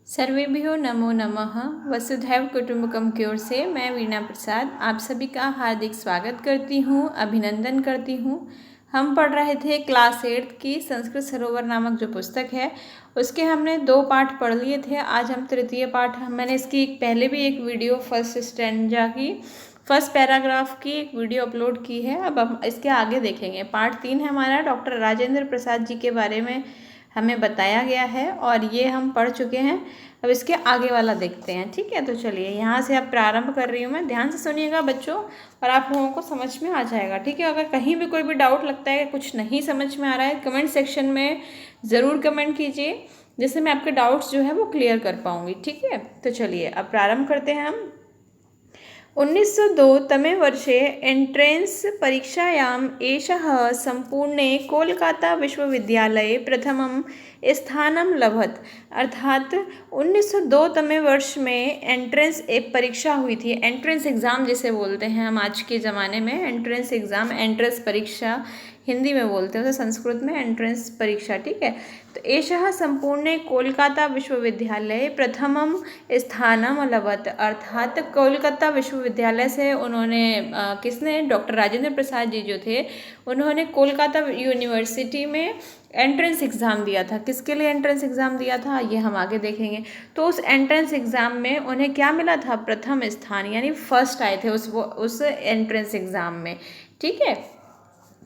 सर्वेभ्यो नमो नमः। वसुधैव कुटुंबकम की ओर से मैं वीणा प्रसाद आप सभी का हार्दिक स्वागत करती हूँ, अभिनंदन करती हूँ। हम पढ़ रहे थे क्लास 8 की संस्कृत सरोवर नामक जो पुस्तक है उसके हमने 2 पाठ पढ़ लिए थे। आज हम तृतीय पाठ, मैंने इसकी पहले भी एक वीडियो फर्स्ट स्टैंजा की फर्स्ट पैराग्राफ की एक वीडियो अपलोड की है। अब हम इसके आगे देखेंगे। पार्ट 3 है हमारा, डॉक्टर राजेंद्र प्रसाद जी के बारे में हमें बताया गया है और ये हम पढ़ चुके हैं। अब इसके आगे वाला देखते हैं, ठीक है। तो चलिए यहाँ से अब प्रारंभ कर रही हूँ मैं, ध्यान से सुनिएगा बच्चों और आप लोगों को समझ में आ जाएगा, ठीक है। अगर कहीं भी कोई भी डाउट लगता है कि कुछ नहीं समझ में आ रहा है, कमेंट सेक्शन में ज़रूर कमेंट कीजिए, जिससे मैं आपके डाउट्स जो है वो क्लियर कर पाऊँगी, ठीक है। तो चलिए अब प्रारंभ करते हैं हम। 1902 तमे वर्षे एंट्रेंस परीक्षायाम् एषः सम्पूर्णे कोलकाता विश्वविद्यालये प्रथमं स्थानं लभत। अर्थात 1902 तमे वर्ष में एंट्रेंस एक परीक्षा हुई थी। एंट्रेंस एग्ज़ाम जिसे बोलते हैं हम आज के ज़माने में, एंट्रेंस एग्ज़ाम, एंट्रेंस परीक्षा हिंदी में बोलते हैं, तो संस्कृत में एंट्रेंस परीक्षा, ठीक है। तो एषः सम्पूर्णे कोलकाता विश्वविद्यालये प्रथमं स्थानम अलभत। अर्थात कोलकाता विश्वविद्यालय से उन्होंने किसने, डॉक्टर राजेंद्र प्रसाद जी जो थे, उन्होंने कोलकाता यूनिवर्सिटी में एंट्रेंस एग्ज़ाम दिया था। किसके लिए एंट्रेंस एग्ज़ाम दिया था ये हम आगे देखेंगे। तो उस एंट्रेंस एग्ज़ाम में उन्हें क्या मिला था, प्रथम स्थान, यानी फर्स्ट आए थे उस एंट्रेंस एग्ज़ाम में, ठीक है।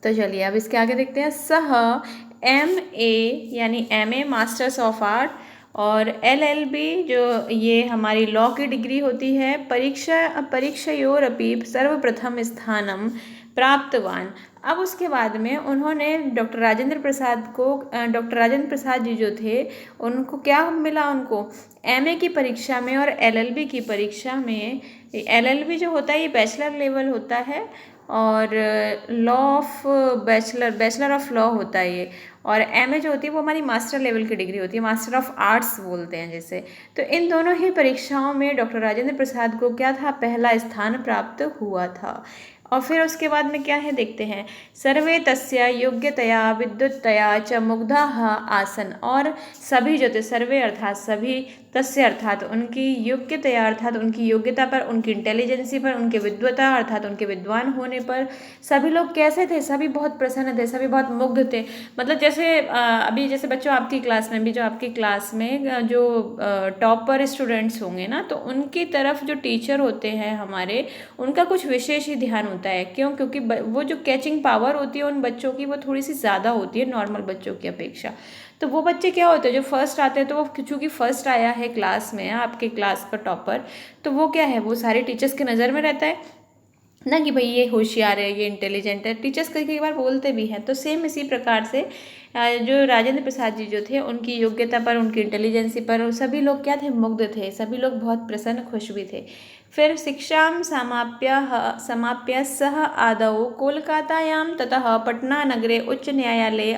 तो चलिए अब इसके आगे देखते हैं। सह MA यानी MA मास्टर्स ऑफ आर्ट और LLB जो ये हमारी लॉ की डिग्री होती है, परीक्षयोरपि सर्वप्रथम स्थानम प्राप्तवान। अब उसके बाद में उन्होंने डॉक्टर राजेंद्र प्रसाद जी जो थे, उनको क्या मिला, उनको MA की परीक्षा में और LLB की परीक्षा में। LLB जो होता है ये बैचलर लेवल होता है और law of bachelor of law होता है ये, और MA जो होती है वो हमारी मास्टर लेवल की डिग्री होती है, मास्टर ऑफ आर्ट्स बोलते हैं जैसे। तो इन दोनों ही परीक्षाओं में डॉक्टर राजेंद्र प्रसाद को क्या था, पहला स्थान प्राप्त हुआ था। और फिर उसके बाद में क्या है देखते हैं। सर्वे तस्या योग्यतया विद्युतया च मुग्धाः आसन। और सभी जो थे, सर्वे अर्थात सभी, तस्य अर्थात उनकी, योग्यतया अर्थात उनकी योग्यता पर, उनकी इंटेलिजेंसी पर, उनके विद्वता अर्थात उनके विद्वान होने पर सभी लोग कैसे थे, सभी बहुत प्रसन्न थे, सभी बहुत मुग्ध थे। मतलब जैसे अभी जैसे बच्चों आपकी क्लास में भी, जो आपकी क्लास में जो टॉपर स्टूडेंट्स होंगे ना, तो उनकी तरफ जो टीचर होते हैं हमारे, उनका कुछ विशेष ही ध्यान होता है। क्यों? क्योंकि वो जो कैचिंग पावर होती है उन बच्चों की, वो थोड़ी सी ज़्यादा होती है नॉर्मल बच्चों की अपेक्षा। तो वो बच्चे क्या होते हैं जो फर्स्ट आते हैं, तो वो चूँकि फर्स्ट आया है क्लास में, आपके क्लास का टॉपर, तो वो क्या है, वो सारे टीचर्स के नज़र में रहता है ना कि भाई ये होशियार है, ये इंटेलिजेंट है। टीचर्स कई बार बोलते भी हैं। तो सेम इसी प्रकार से जो राजेंद्र प्रसाद जी जो थे, उनकी योग्यता पर, उनकी इंटेलिजेंसी पर सभी लोग क्या थे, मुग्ध थे, सभी लोग बहुत प्रसन्न खुश भी थे। फिर शिक्षां समाप्य सह आदौ कोलकातायां ततः पटना नगरे उच्च न्यायालये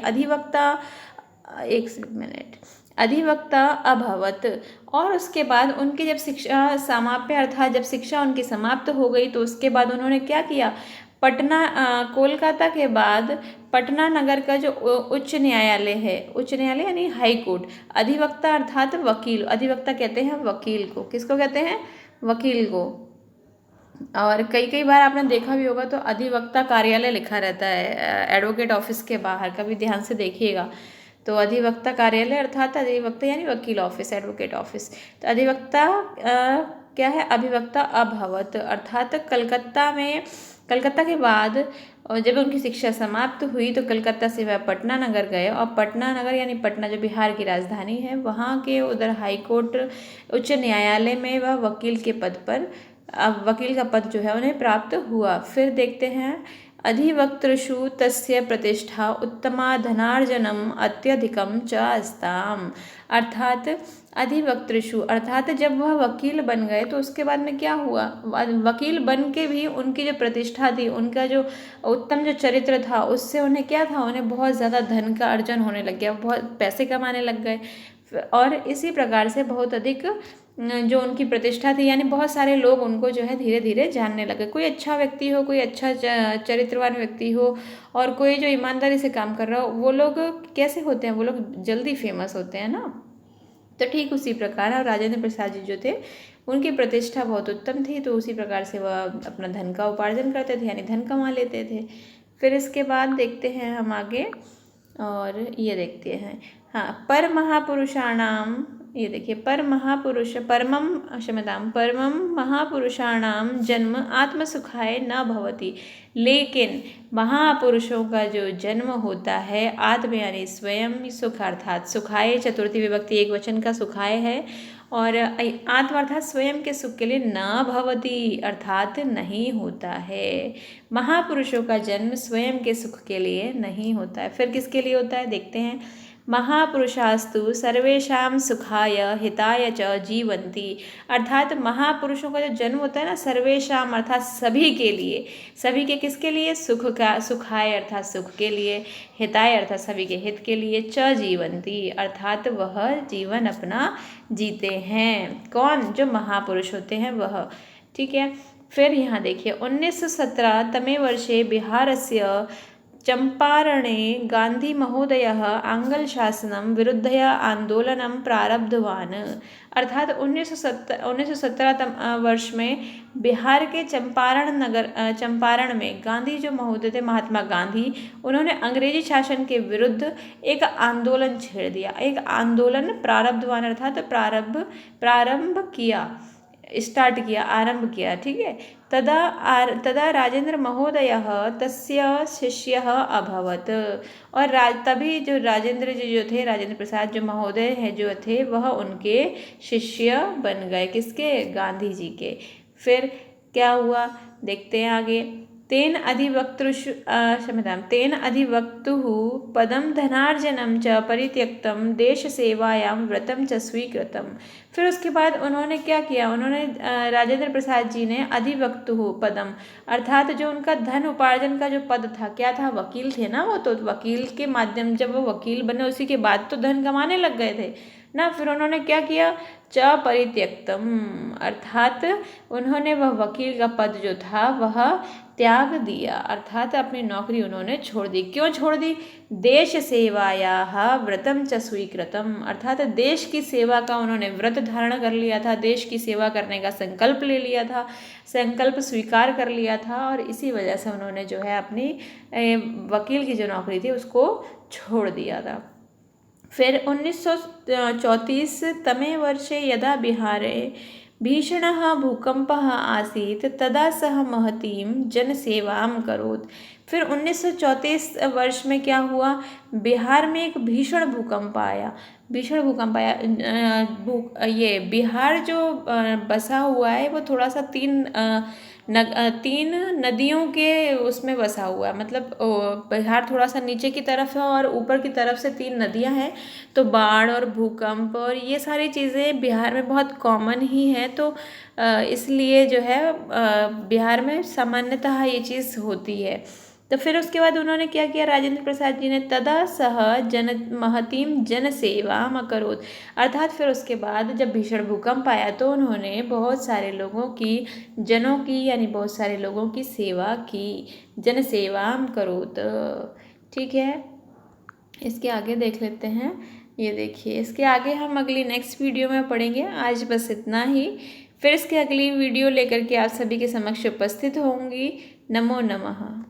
अधिवक्ता अभवत। और उसके बाद उनकी जब शिक्षा समाप्य अर्थात जब शिक्षा उनकी समाप्त हो गई, तो उसके बाद उन्होंने क्या किया, कोलकाता के बाद पटना नगर का जो उच्च न्यायालय है, उच्च न्यायालय यानी हाई कोर्ट, अधिवक्ता अर्थात वकील, अधिवक्ता कहते हैं वकील को, किसको कहते हैं, वकील को। और कई बार आपने देखा भी होगा तो अधिवक्ता कार्यालय लिखा रहता है एडवोकेट ऑफिस के बाहर, कभी ध्यान से देखिएगा। तो अधिवक्ता कार्यालय अर्थात अधिवक्ता यानी वकील ऑफिस, एडवोकेट ऑफिस। तो अधिवक्ता क्या है, अभिवक्ता अभवत, अर्थात कलकत्ता के बाद जब उनकी शिक्षा समाप्त हुई तो कलकत्ता से वह पटना नगर गए, और पटना नगर यानी पटना जो बिहार की राजधानी है, वहाँ के उधर हाई कोर्ट उच्च न्यायालय में वह वकील के पद पर, अब वकील का पद जो है उन्हें प्राप्त हुआ। फिर देखते हैं। अधिवक्तृषु तस्य प्रतिष्ठा उत्तमा धनार्जनम अत्यधिकम च अस्ताम। अर्थात अधिवक्तृषु अर्थात जब वह वकील बन गए तो उसके बाद में क्या हुआ, वकील बन के भी उनकी जो प्रतिष्ठा थी, उनका जो उत्तम जो चरित्र था, उससे उन्हें क्या था, उन्हें बहुत ज़्यादा धन का अर्जन होने लग गया, बहुत पैसे कमाने लग गए। और इसी प्रकार से बहुत अधिक जो उनकी प्रतिष्ठा थी, यानी बहुत सारे लोग उनको जो है धीरे धीरे जानने लगे। कोई अच्छा व्यक्ति हो, कोई अच्छा चरित्रवान व्यक्ति हो, और कोई जो ईमानदारी से काम कर रहा हो, वो लोग कैसे होते हैं, वो लोग जल्दी फेमस होते हैं ना। तो ठीक उसी प्रकार और राजेंद्र प्रसाद जी जो थे उनकी प्रतिष्ठा बहुत उत्तम थी, तो उसी प्रकार से वह अपना धन का उपार्जन करते थे, यानी धन कमा लेते थे। फिर इसके बाद देखते हैं हम आगे, और ये देखते हैं हाँ, पर महापुरुषाणाम, ये देखिए परमं महापुरुषाणाम जन्म आत्मसुखाय न भवति। लेकिन महापुरुषों का जो जन्म होता है आत्म यानी स्वयं सुख, अर्थात सुखाय चतुर्थी विभक्ति एक वचन का सुखाय है, और आत्म अर्थात स्वयं के सुख के लिए न भवति अर्थात नहीं होता है। महापुरुषों का जन्म स्वयं के सुख के लिए नहीं होता है। फिर किसके लिए होता है देखते हैं। महापुरुषास्तु सर्वेषां सुखाय हिताय च जीवन्ति, अर्थात महापुरुषों का जो जन्म होता है ना, सर्वेषां अर्थात सभी के लिए, सभी के किसके लिए, सुखाय अर्थात सुख के लिए, हिताय अर्थात सभी के हित के लिए, च जीवन्ति अर्थात वह जीवन अपना जीते हैं। कौन, जो महापुरुष होते हैं वह, ठीक है। फिर यहाँ देखिए 1917 तमे वर्षे बिहारस्य चंपारणे गांधी महोदय आंग्लशासनं विरुद्धया आंदोलनं प्रारब्धवान्, अर्थात 1917 वर्ष में बिहार के चंपारण में गांधी जो महोदय थे, महात्मा गांधी, उन्होंने अंग्रेजी शासन के विरुद्ध एक आंदोलन छेड़ दिया, एक आंदोलन प्रारब्धवान अर्थात आरंभ किया, ठीक है। तदा राजेंद्र महोदय तस्य शिष्यः अभवत्, और तभी जो राजेंद्र जी जो थे, राजेंद्र प्रसाद जो महोदय हैं जो थे, वह उनके शिष्य बन गए, किसके, गांधी जी के। फिर क्या हुआ देखते हैं आगे। तेन अधिवक्तुः पदं धनार्जनं च परित्यक्तं देशसेवायां व्रतं च स्वीकृतम्। फिर उसके बाद उन्होंने क्या किया, उन्होंने राजेंद्र प्रसाद जी ने अधिवक्तुः पदम अर्थात जो उनका धन उपार्जन का जो पद था, क्या था, वकील थे ना वो, तो वकील के माध्यम, जब वो वकील बने उसी के बाद तो धन कमाने लग गए थे ना। फिर उन्होंने क्या किया, च परित्यक्तम अर्थात उन्होंने वह वकील का पद जो था वह त्याग दिया, अर्थात अपनी नौकरी उन्होंने छोड़ दी। क्यों छोड़ दी, देश सेवायाः व्रतं च स्वीकृतम, अर्थात देश की सेवा का उन्होंने व्रत धारण कर लिया था, देश की सेवा करने का संकल्प ले लिया था, संकल्प स्वीकार कर लिया था, और इसी वजह से उन्होंने जो है अपनी वकील की जो नौकरी थी उसको छोड़ दिया था। फिर 1934 तमे वर्षे यदा बिहारे भीषणः भूकंपः आसीत् तदा सः महतीं जनसेवां करोत्। फिर 1934 वर्ष में क्या हुआ, बिहार में एक भीषण भूकंप आया। ये बिहार जो बसा हुआ है वो थोड़ा सा तीन नदियों के उसमें बसा हुआ है, मतलब बिहार थोड़ा सा नीचे की तरफ है और ऊपर की तरफ से 3 नदियां हैं, तो बाढ़ और भूकंप और ये सारी चीज़ें बिहार में बहुत कॉमन ही है, तो इसलिए जो है बिहार में सामान्यतः ये चीज़ होती है। तो फिर उसके बाद उन्होंने क्या किया, राजेंद्र प्रसाद जी ने तदा सह महतीम जन सेवाम अकरोत्, अर्थात फिर उसके बाद जब भीषण भूकंप आया तो उन्होंने बहुत सारे जनों की यानी बहुत सारे लोगों की सेवा की, जन सेवाम करोत्, ठीक है। इसके आगे देख लेते हैं, ये देखिए इसके आगे हम अगली नेक्स्ट वीडियो में पढ़ेंगे। आज बस इतना ही, फिर इसके अगली वीडियो लेकर के आप सभी के समक्ष उपस्थित होंगी। नमो नमः।